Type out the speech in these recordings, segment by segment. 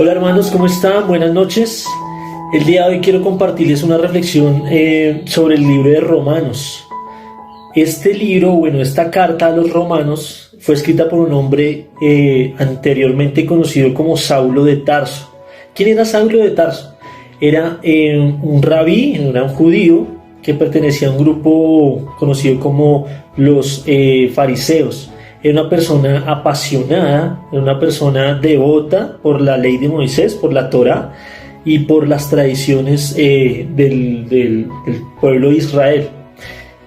Hola hermanos, ¿cómo están? Buenas noches. El día de hoy quiero compartirles una reflexión sobre el libro de Romanos. Este libro, esta carta a los romanos fue escrita por un hombre anteriormente conocido como Saulo de Tarso. ¿Quién era Saulo de Tarso? Era un rabí, era un judío que pertenecía a un grupo conocido como los fariseos. Era una persona apasionada, era una persona devota por la ley de Moisés, por la Torá y por las tradiciones del pueblo de Israel.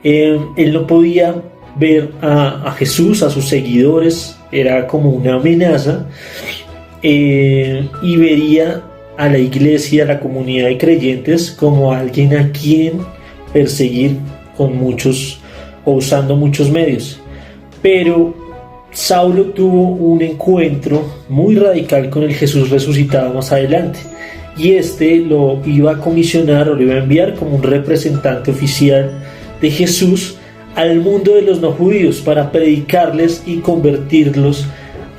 Él no podía ver a Jesús, a sus seguidores, era como una amenaza, y vería a la iglesia, a la comunidad de creyentes, como alguien a quien perseguir con muchos o usando muchos medios. Pero Saulo tuvo un encuentro muy radical con el Jesús resucitado más adelante, y lo iba a comisionar o lo iba a enviar como un representante oficial de Jesús al mundo de los no judíos para predicarles y convertirlos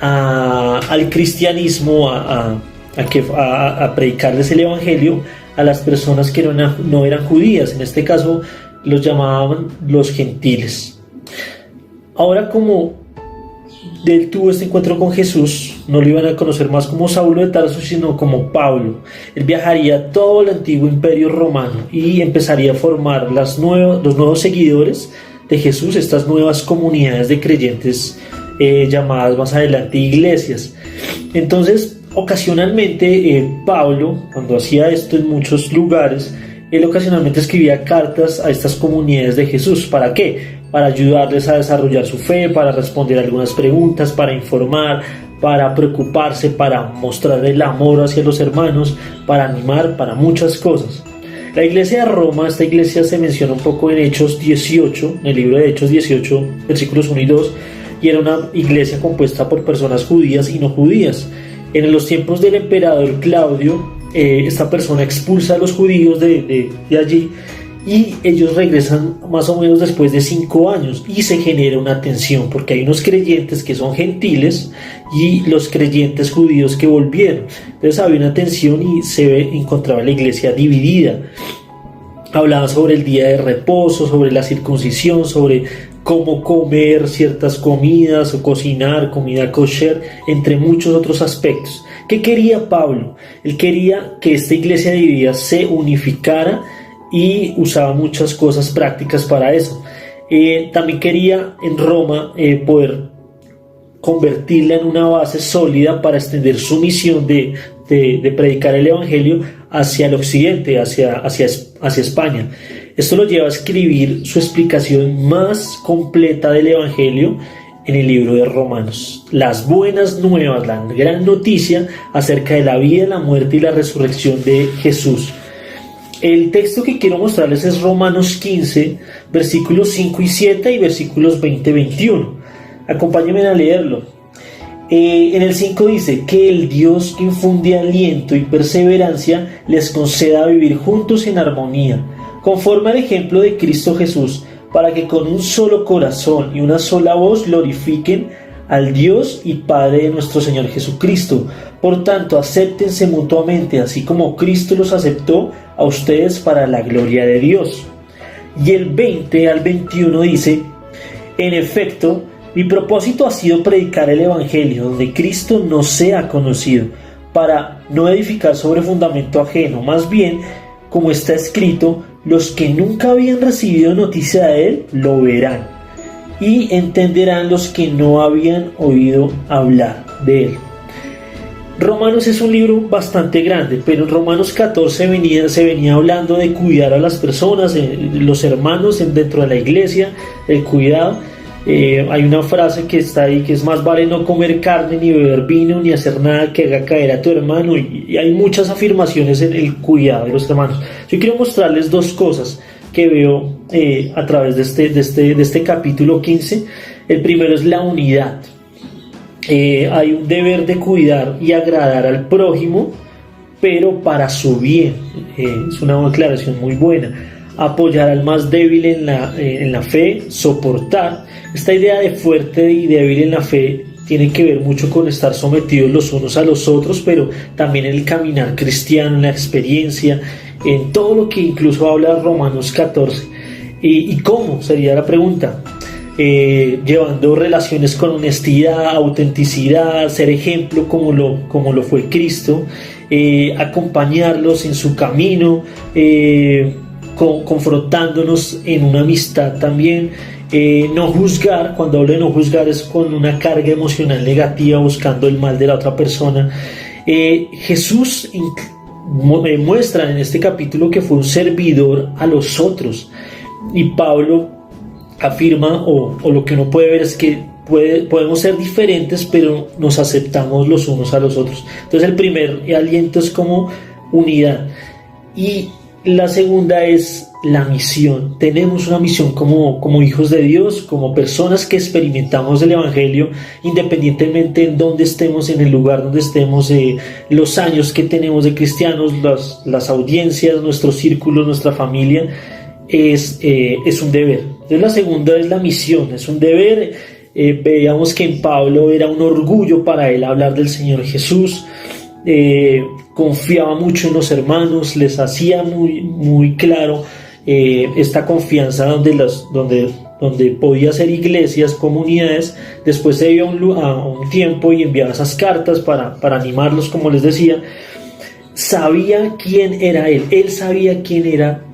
al cristianismo, a predicarles el evangelio a las personas que no eran judías. En este caso los llamaban los gentiles. Ahora, como él tuvo este encuentro con Jesús, no lo iban a conocer más como Saulo de Tarso, sino como Pablo. Él viajaría a todo el antiguo imperio romano y empezaría a formar los nuevos seguidores de Jesús, estas nuevas comunidades de creyentes llamadas más adelante iglesias. Entonces, ocasionalmente Pablo, cuando hacía esto en muchos lugares, él ocasionalmente escribía cartas a estas comunidades de Jesús. ¿Para qué? Para ayudarles a desarrollar su fe, para responder algunas preguntas, para informar, para preocuparse, para mostrar el amor hacia los hermanos, para animar, para muchas cosas. La iglesia de Roma, esta iglesia se menciona un poco en Hechos 18, en el libro de Hechos 18, versículos 1 y 2, y era una iglesia compuesta por personas judías y no judías. En los tiempos del emperador Claudio, esta persona expulsa a los judíos de allí, y ellos regresan más o menos después de 5 años y se genera una tensión porque hay unos creyentes que son gentiles y los creyentes judíos que volvieron. Entonces había una tensión y encontraba la iglesia dividida. Hablaba sobre el día de reposo, sobre la circuncisión, sobre cómo comer ciertas comidas o cocinar comida kosher, entre muchos otros aspectos. ¿Qué quería Pablo? Él quería que esta iglesia dividida se unificara y usaba muchas cosas prácticas para eso. También quería en Roma poder convertirla en una base sólida para extender su misión de predicar el evangelio hacia el occidente, hacia España. Esto lo lleva a escribir su explicación más completa del evangelio en el libro de Romanos. Las buenas nuevas, la gran noticia acerca de la vida, la muerte y la resurrección de Jesús. El texto que quiero mostrarles es Romanos 15, versículos 5 y 7 y versículos 20 y 21. Acompáñenme a leerlo. En el 5 dice: que el Dios que infunde aliento y perseverancia les conceda vivir juntos en armonía, conforme al ejemplo de Cristo Jesús, para que con un solo corazón y una sola voz glorifiquen al Dios y Padre de nuestro Señor Jesucristo. Por tanto, acéptense mutuamente, así como Cristo los aceptó a ustedes para la gloria de Dios. Y el 20 al 21 dice: en efecto, mi propósito ha sido predicar el Evangelio donde Cristo no sea conocido, para no edificar sobre fundamento ajeno. Más bien, como está escrito, los que nunca habían recibido noticia de él lo verán, y entenderán los que no habían oído hablar de él. Romanos es un libro bastante grande, pero en Romanos 14 se venía hablando de cuidar a las personas, los hermanos dentro de la iglesia, el cuidado. Hay una frase que está ahí que es: más vale no comer carne, ni beber vino, ni hacer nada que haga caer a tu hermano. Y hay muchas afirmaciones en el cuidado de los hermanos. Yo quiero mostrarles dos cosas que veo a través de este capítulo 15. El primero es la unidad. Hay un deber de cuidar y agradar al prójimo, pero para su bien. Es una aclaración muy buena. Apoyar al más débil en la fe, soportar. Esta idea de fuerte y débil en la fe tiene que ver mucho con estar sometidos los unos a los otros, pero también en el caminar cristiano, en la experiencia, en todo lo que incluso habla Romanos 14. ¿Y cómo? Sería la pregunta. Llevando relaciones con honestidad, autenticidad, ser ejemplo como lo fue Cristo, acompañarlos en su camino, confrontándonos en una amistad también. No juzgar, cuando hablo de no juzgar es con una carga emocional negativa, buscando el mal de la otra persona. Jesús muestra en este capítulo que fue un servidor a los otros, y Pablo afirma, o lo que uno puede ver es que podemos ser diferentes, pero nos aceptamos los unos a los otros. Entonces el primer aliento es como unidad, y la segunda es la misión. Tenemos una misión como hijos de Dios, como personas que experimentamos el Evangelio, independientemente en dónde estemos, en el lugar donde estemos, los años que tenemos de cristianos, las audiencias, nuestros círculos, nuestra familia. Es un deber. Entonces la segunda es la misión, es un deber. Veíamos que en Pablo era un orgullo para él hablar del Señor Jesús. Confiaba mucho en los hermanos, les hacía muy, muy claro esta confianza donde podía ser iglesias, comunidades. Después se iba a un tiempo y enviaba esas cartas para animarlos, como les decía. Sabía quién era él sabía quién era,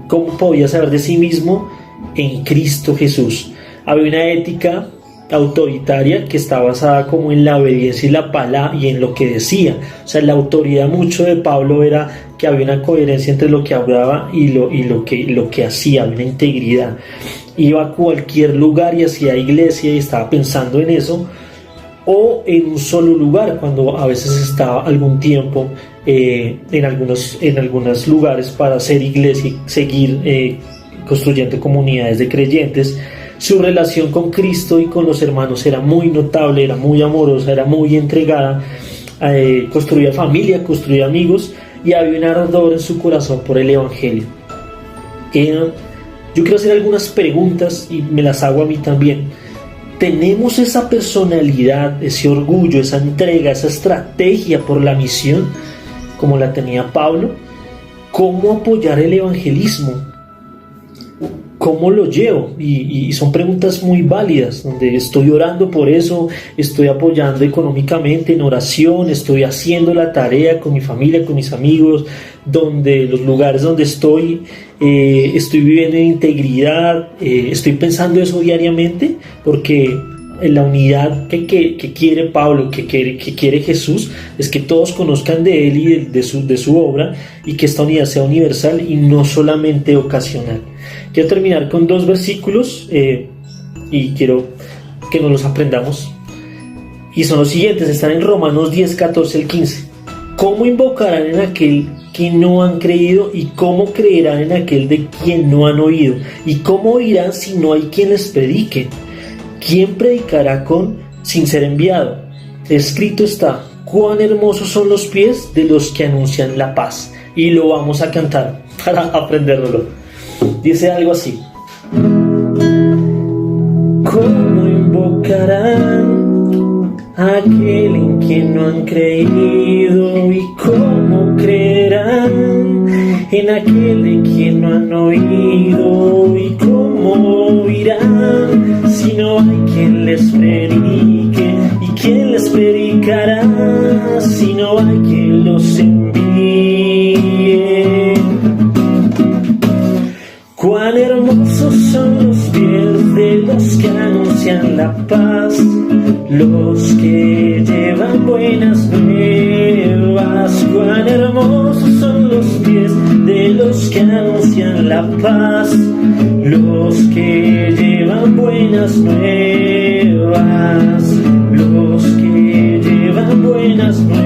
cómo podía saber de sí mismo en Cristo Jesús. Había una ética autoritaria que está basada como en la obediencia y la palabra y en lo que decía. O sea, la autoridad mucho de Pablo era que había una coherencia entre lo que hablaba y lo que hacía, había una integridad. Iba a cualquier lugar y hacía iglesia y estaba pensando en eso, o en un solo lugar, cuando a veces estaba algún tiempo en algunos lugares para hacer iglesia y seguir construyendo comunidades de creyentes. Su relación con Cristo y con los hermanos era muy notable, era muy amorosa, era muy entregada, construía familia, construía amigos, y había un ardor en su corazón por el Evangelio. Yo quiero hacer algunas preguntas y me las hago a mí también. ¿Tenemos esa personalidad, ese orgullo, esa entrega, esa estrategia por la misión como la tenía Pablo? ¿Cómo apoyar el evangelismo? ¿Cómo lo llevo? Y son preguntas muy válidas, donde estoy orando por eso, estoy apoyando económicamente en oración, estoy haciendo la tarea con mi familia, con mis amigos, donde los lugares donde estoy viviendo en integridad, estoy pensando eso diariamente, porque en la unidad que quiere Pablo, que quiere Jesús, es que todos conozcan de él y de su obra, y que esta unidad sea universal y no solamente ocasional. Quiero terminar con 2 versículos y quiero que nos los aprendamos, y son los siguientes. Están en Romanos 10, 14 al 15. ¿Cómo invocarán en aquel que no han creído? ¿Y cómo creerán en aquel de quien no han oído? ¿Y cómo oirán si no hay quien les predique? ¿Quién predicará sin ser enviado? Escrito está: cuán hermosos son los pies de los que anuncian la paz. Y lo vamos a cantar para aprenderlo. Dice algo así: ¿cómo invocarán a aquel en quien no han creído? ¿Y cómo creerán en aquel de quien no han oído? ¿Y cómo oirán si no hay quien les predique? ¿Y quién les predicará si no hay quien los envíe? Cuán hermosos son los pies de los que anuncian la paz, los que llevan buenas nuevas. Cuán hermosos son los pies de los que anuncian la paz, los que llevan buenas nuevas, los que llevan buenas nuevas.